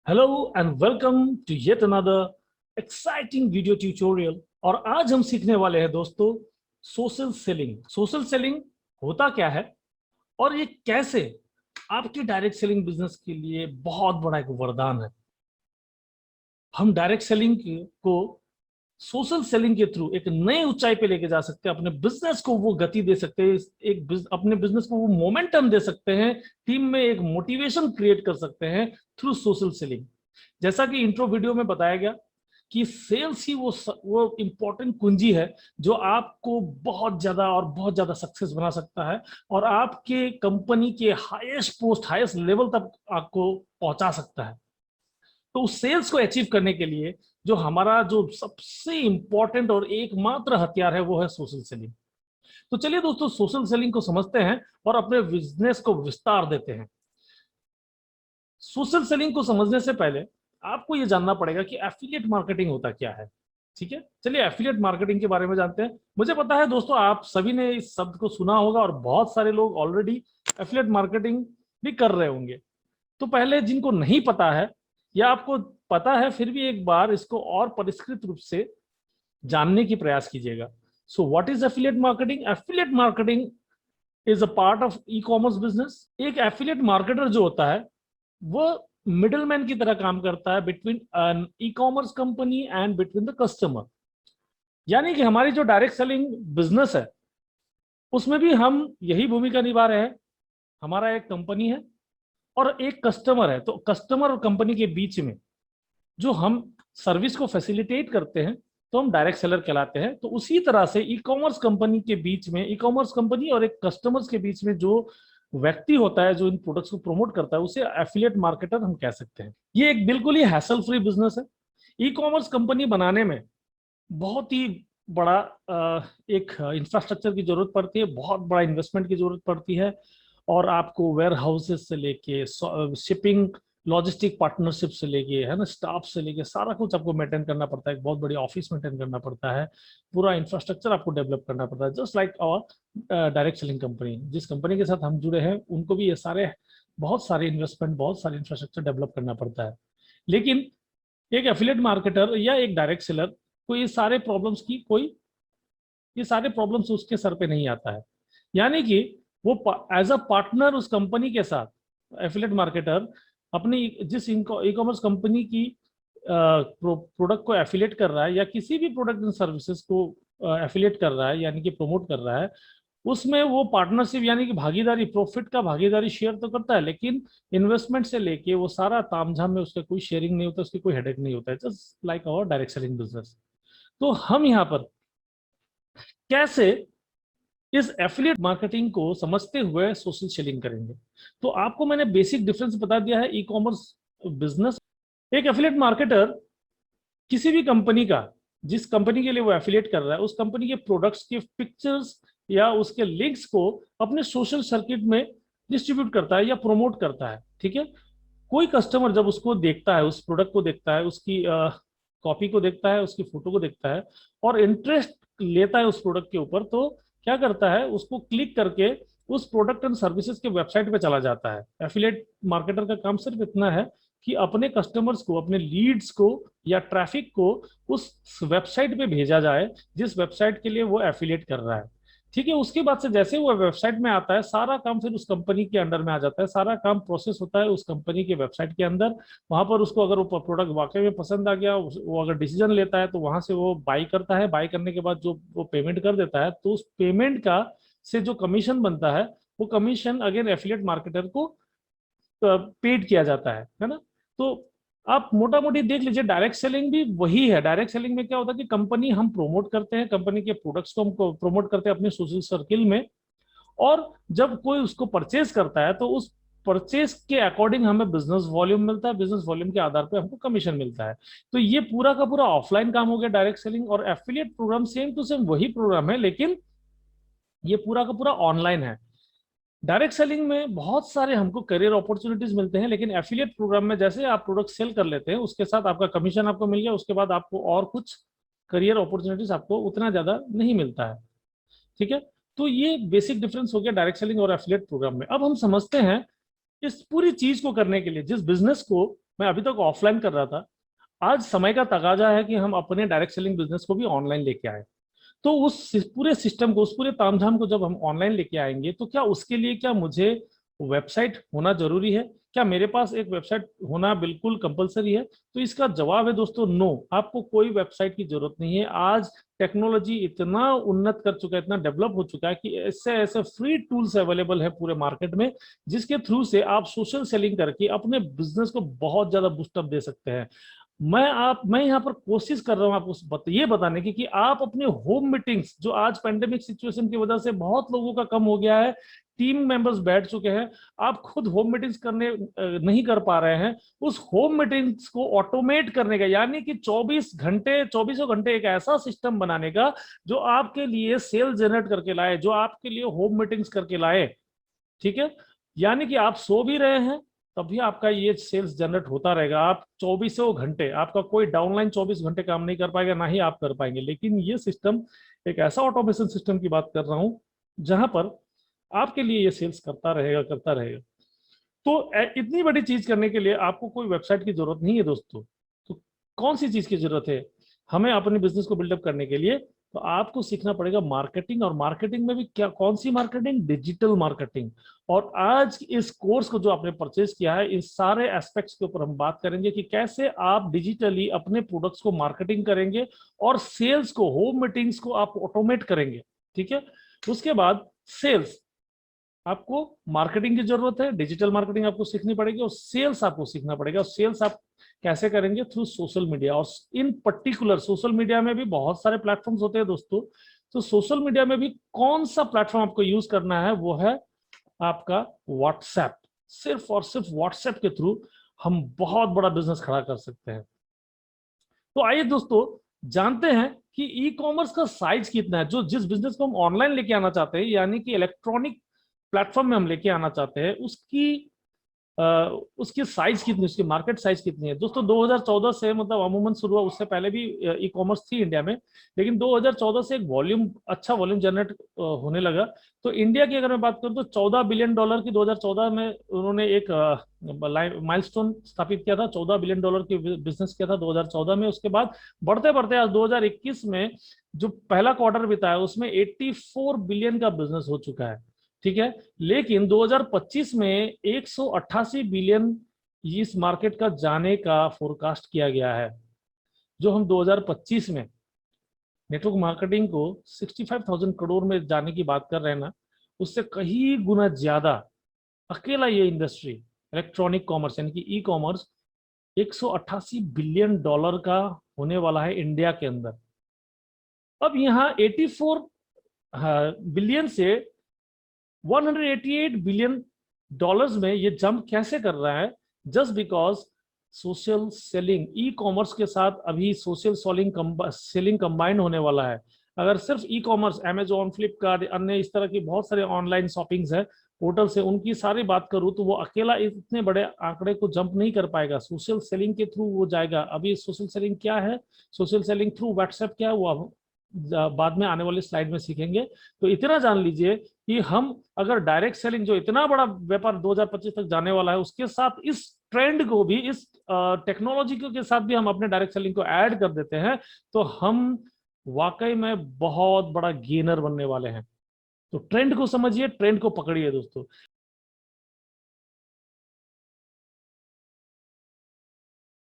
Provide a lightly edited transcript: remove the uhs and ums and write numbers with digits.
Hello and welcome to yet another exciting video tutorial. और आज हम सीखने वाले हैं दोस्तों सोशल सेलिंग। सोशल सेलिंग होता क्या है और ये कैसे आपके डायरेक्ट सेलिंग बिजनेस के लिए बहुत बड़ा एक वरदान है। हम डायरेक्ट सेलिंग को सोशल सेलिंग के थ्रू एक नई ऊंचाई पे लेके जा सकते हैं, अपने बिजनेस को वो गति दे सकते हैं, अपने बिजनेस को वो मोमेंटम दे सकते हैं, टीम में एक मोटिवेशन क्रिएट कर सकते हैं थ्रू सोशल सेलिंग। जैसा कि इंट्रो वीडियो में बताया गया कि सेल्स ही वो इंपॉर्टेंट कुंजी है जो आपको बहुत ज्यादा और बहुत ज्यादा सक्सेस बना सकता है और आपके कंपनी के हाईएस्ट पोस्ट हाईएस्ट लेवल तक आपको पहुंचा सकता है। तो उस सेल्स को अचीव करने के लिए जो हमारा जो सबसे इंपॉर्टेंट और एकमात्र हथियार है वो है सोशल सेलिंग। तो चलिए दोस्तों सोशल सेलिंग को समझते हैं और अपने बिजनेस को विस्तार देते हैं। सोशल सेलिंग को समझने से पहले आपको यह जानना पड़ेगा कि एफिलिएट मार्केटिंग होता क्या है। ठीक है, चलिए एफिलिएट मार्केटिंग के बारे में जानते हैं। मुझे पता है दोस्तों आप सभी ने इस शब्द को सुना होगा और बहुत सारे लोग ऑलरेडी एफिलिएट मार्केटिंग भी कर रहे होंगे। तो पहले जिनको नहीं पता है या आपको पता है फिर भी एक बार इसको और परिष्कृत रूप से जानने की प्रयास कीजिएगा। So what is affiliate marketing? Affiliate marketing is a part of e commerce business. एक एफिलिएट मार्केटर जो होता है वो मिडलमैन की तरह काम करता है between an e commerce company and between the customer. यानी कि हमारी जो डायरेक्ट सेलिंग बिजनेस है उसमें भी हम यही भूमिका निभा रहे हैं। हमारा एक कंपनी है और एक कस्टमर है, तो कस्टमर और कंपनी के बीच में जो हम सर्विस को फैसिलिटेट करते हैं तो हम डायरेक्ट सेलर कहलाते हैं। तो उसी तरह से ई कॉमर्स कंपनी के बीच में, ई कॉमर्स कंपनी और एक कस्टमर्स के बीच में जो व्यक्ति होता है जो इन प्रोडक्ट्स को प्रमोट करता है उसे एफिलिएट मार्केटर हम कह सकते हैं। ये एक बिल्कुल ही हैसल फ्री बिजनेस है। ई कॉमर्स कंपनी बनाने में बहुत ही बड़ा एक इंफ्रास्ट्रक्चर की जरूरत पड़ती है, बहुत बड़ा इन्वेस्टमेंट की जरूरत पड़ती है और आपको वेयर हाउसेस से लेके शिपिंग लॉजिस्टिक पार्टनरशिप से लेके है ना, स्टाफ से लेके सारा कुछ आपको मेंटेन करना पड़ता है। एक बहुत बड़ी ऑफिस मेंटेन करना पड़ता है, पूरा इंफ्रास्ट्रक्चर आपको डेवलप करना पड़ता है। Just like our direct selling company, जिस कंपनी के साथ हम जुड़े हैं उनको भी ये सारे बहुत सारे इन्वेस्टमेंट बहुत सारे इंफ्रास्ट्रक्चर डेवलप करना पड़ता है। लेकिन एक एफिलिएट मार्केटर या एक डायरेक्ट सेलर को ये सारे प्रॉब्लम्स उसके सर पे नहीं आता है। यानी कि वो एज अ पार्टनर उस कंपनी के साथ एफिलिएट मार्केटर अपनी जिस ई कॉमर्स कंपनी की प्रोडक्ट को एफिलिएट कर रहा है या किसी भी प्रोडक्ट एंड सर्विसेज को एफिलिएट कर रहा है यानी कि प्रमोट कर रहा है, उसमें वो पार्टनरशिप यानी कि भागीदारी, प्रॉफिट का भागीदारी शेयर तो करता है, लेकिन इन्वेस्टमेंट से लेके वो सारा तामझाम में उसका कोई शेयरिंग नहीं होता, उसकी कोई हेडेक नहीं होता है। Just like our direct selling business. तो हम यहाँ पर कैसे इस एफिलिएट मार्केटिंग को समझते हुए सोशल सेलिंग करेंगे, तो आपको मैंने बेसिक डिफरेंस बता दिया है। ई कॉमर्स बिजनेस, एक एफिलिएट मार्केटर किसी भी कंपनी का, जिस कंपनी के लिए वो एफिलिएट कर रहा है उस कंपनी के प्रोडक्ट्स के पिक्चर्स या उसके लिंक्स को अपने सोशल सर्किट में डिस्ट्रीब्यूट करता है या प्रमोट करता है। ठीक है, कोई कस्टमर जब उसको देखता है, उस प्रोडक्ट को देखता है, उसकी कॉपी को देखता है, उसकी फोटो को देखता है और इंटरेस्ट लेता है उस प्रोडक्ट के ऊपर, तो क्या करता है, उसको क्लिक करके उस प्रोडक्ट एंड सर्विसेज के वेबसाइट पे चला जाता है। एफिलिएट मार्केटर का काम सिर्फ इतना है कि अपने कस्टमर्स को, अपने लीड्स को या ट्रैफिक को उस वेबसाइट पे भेजा जाए जिस वेबसाइट के लिए वो एफिलिएट कर रहा है। ठीक है, उसके बाद से जैसे वो वेबसाइट में आता है सारा काम फिर उस कंपनी के अंडर में आ जाता है, सारा काम प्रोसेस होता है उस कंपनी के वेबसाइट के अंदर। वहां पर उसको अगर वो प्रोडक्ट वाकई में पसंद आ गया, वो अगर डिसीजन लेता है तो वहां से वो बाई करता है। बाई करने के बाद जो वो पेमेंट कर देता है तो उस पेमेंट का से जो कमीशन बनता है वो कमीशन अगेन एफिलिएट मार्केटर को पेड किया जाता है ना। तो आप मोटा मोटी देख लीजिए, डायरेक्ट सेलिंग भी वही है। डायरेक्ट सेलिंग में क्या होता है कि कंपनी हम प्रमोट करते हैं, कंपनी के प्रोडक्ट्स को हम प्रमोट करते हैं अपने सोशल सर्किल में, और जब कोई उसको परचेज करता है तो उस परचेज के अकॉर्डिंग हमें बिजनेस वॉल्यूम मिलता है, बिजनेस वॉल्यूम के आधार पर हमको कमीशन मिलता है। तो ये पूरा का पूरा ऑफलाइन काम हो गया डायरेक्ट सेलिंग। और affiliate program same to same वही प्रोग्राम है, लेकिन ये पूरा का पूरा ऑनलाइन है। डायरेक्ट सेलिंग में बहुत सारे हमको करियर अपॉर्चुनिटीज मिलते हैं, लेकिन एफिलिएट प्रोग्राम में जैसे आप प्रोडक्ट सेल कर लेते हैं उसके साथ आपका कमीशन आपको मिल गया, उसके बाद आपको और कुछ करियर अपॉर्चुनिटीज आपको उतना ज्यादा नहीं मिलता है। ठीक है, तो ये बेसिक डिफरेंस हो गया डायरेक्ट सेलिंग और एफिलिएट प्रोग्राम में। अब हम समझते हैं इस पूरी चीज को करने के लिए, जिस बिजनेस को मैं अभी तक ऑफलाइन कर रहा था, आज समय का तकाजा है कि हम अपने डायरेक्ट सेलिंग बिजनेस को भी ऑनलाइन लेके आए। तो उस पूरे सिस्टम को, उस पूरे तामझाम को जब हम ऑनलाइन लेके आएंगे, तो क्या उसके लिए क्या मुझे वेबसाइट होना जरूरी है? क्या मेरे पास एक वेबसाइट होना बिल्कुल कंपलसरी है? तो इसका जवाब है दोस्तों, नो, आपको कोई वेबसाइट की जरूरत नहीं है। आज टेक्नोलॉजी इतना उन्नत कर चुका है, इतना डेवलप हो चुका है कि ऐसे ऐसे फ्री टूल्स अवेलेबल है पूरे मार्केट में, जिसके थ्रू से आप सोशल सेलिंग करके अपने बिजनेस को बहुत ज्यादा बूस्टअप दे सकते हैं। मैं यहाँ पर कोशिश कर रहा हूँ आपको ये बताने की कि आप अपने होम मीटिंग्स, जो आज पेंडेमिक सिचुएशन की वजह से बहुत लोगों का कम हो गया है, टीम मेंबर्स बैठ चुके हैं, आप खुद होम मीटिंग्स करने नहीं कर पा रहे हैं, उस होम मीटिंग्स को ऑटोमेट करने का, यानी कि 24 घंटे एक ऐसा सिस्टम बनाने का जो आपके लिए सेल जनरेट करके लाए, जो आपके लिए होम मीटिंग्स करके लाए। ठीक है, यानी कि आप सो भी रहे हैं तभी आपका ये सेल्स जनरेट होता रहेगा। आप 24 घंटे, आपका कोई डाउनलाइन 24 घंटे काम नहीं कर पाएगा, ना ही आप कर पाएंगे। लेकिन ये सिस्टम एक ऐसा ऑटोमेशन सिस्टम की बात कर रहा हूं जहां पर आपके लिए ये सेल्स करता रहेगा, करता रहेगा। तो इतनी बड़ी चीज करने के लिए आपको कोई वेबसाइट की जरूरत नहीं है दोस्तों। तो कौन सी चीज की जरूरत है हमें अपने बिजनेस को बिल्डअप करने के लिए? तो आपको सीखना पड़ेगा मार्केटिंग, और मार्केटिंग में भी क्या, कौन सी मार्केटिंग? Digital marketing. और आज इस कोर्स को जो आपने परचेज किया है, इस सारे एस्पेक्ट्स के ऊपर हम बात करेंगे कि कैसे आप डिजिटली अपने प्रोडक्ट्स को मार्केटिंग करेंगे और सेल्स को, होम मीटिंग्स को आप ऑटोमेट करेंगे। ठीक है, उसके बाद सेल्स, आपको मार्केटिंग की जरूरत है, डिजिटल मार्केटिंग आपको सीखनी पड़ेगी, और सेल्स आपको सीखना पड़ेगा। सेल्स आप कैसे करेंगे? Through social media. और इन पर्टिकुलर सोशल मीडिया में भी बहुत सारे प्लेटफॉर्म्स होते हैं दोस्तों। तो सोशल मीडिया में भी कौन सा प्लेटफॉर्म आपको यूज करना है? वो है आपका व्हाट्सएप। सिर्फ और सिर्फ व्हाट्सएप के थ्रू हम बहुत बड़ा बिजनेस खड़ा कर सकते हैं। तो आइए दोस्तों जानते हैं कि ई कॉमर्स का साइज कितना है। जो जिस बिजनेस को हम ऑनलाइन लेके आना चाहते हैं, यानी कि इलेक्ट्रॉनिक प्लेटफॉर्म में हम लेके आना चाहते हैं, उसकी साइज कितनी, उसकी मार्केट साइज कितनी है दोस्तों? 2014 से, मतलब अमूमन शुरू हुआ, उससे पहले भी ई कॉमर्स थी इंडिया में, लेकिन 2014 से एक वॉल्यूम, अच्छा वॉल्यूम जनरेट होने लगा। तो इंडिया की अगर मैं बात करूं तो $14 बिलियन की 2014 में उन्होंने एक माइलस्टोन स्थापित किया था। $14 बिलियन की बिजनेस किया था 2014 में। उसके बाद बढ़ते बढ़ते आज 2021 में जो पहला क्वार्टर बिताया, उसमें 84 बिलियन का बिजनेस हो चुका है। ठीक है, लेकिन 2025 में 188 बिलियन इस मार्केट का जाने का फोरकास्ट किया गया है। जो हम 2025 में नेटवर्क मार्केटिंग को 65,000 करोड़ में जाने की बात कर रहे हैं ना, उससे कहीं गुना ज्यादा अकेला ये इंडस्ट्री, इलेक्ट्रॉनिक कॉमर्स यानी कि ई कॉमर्स, 188 बिलियन का होने वाला है इंडिया के अंदर। अब यहाँ 84 बिलियन से 188 बिलियन डॉलर्स में ये जंप कैसे कर रहा है? Just because social selling, e commerce के साथ अभी सोशल सेलिंग कंबाइन होने वाला है। अगर सिर्फ ई कॉमर्स, अमेजोन, फ्लिपकार्ट, अन्य इस तरह की बहुत सारे ऑनलाइन शॉपिंग्स है पोर्टल से, उनकी सारी बात करूं तो वो अकेला इतने बड़े आंकड़े को जंप नहीं कर पाएगा। सोशल सेलिंग के थ्रू वो जाएगा। अभी सोशल सेलिंग क्या है, सोशल सेलिंग थ्रू व्हाट्सएप क्या है, वो बाद में आने वाली स्लाइड में सीखेंगे। तो इतना जान लीजिए कि हम अगर डायरेक्ट सेलिंग, जो इतना बड़ा व्यापार 2025 तक जाने वाला है, उसके साथ इस ट्रेंड को भी, इस टेक्नोलॉजी के साथ भी हम अपने डायरेक्ट सेलिंग को ऐड कर देते हैं, तो हम वाकई में बहुत बड़ा गेनर बनने वाले हैं। तो ट्रेंड को समझिए, ट्रेंड को पकड़िए दोस्तों।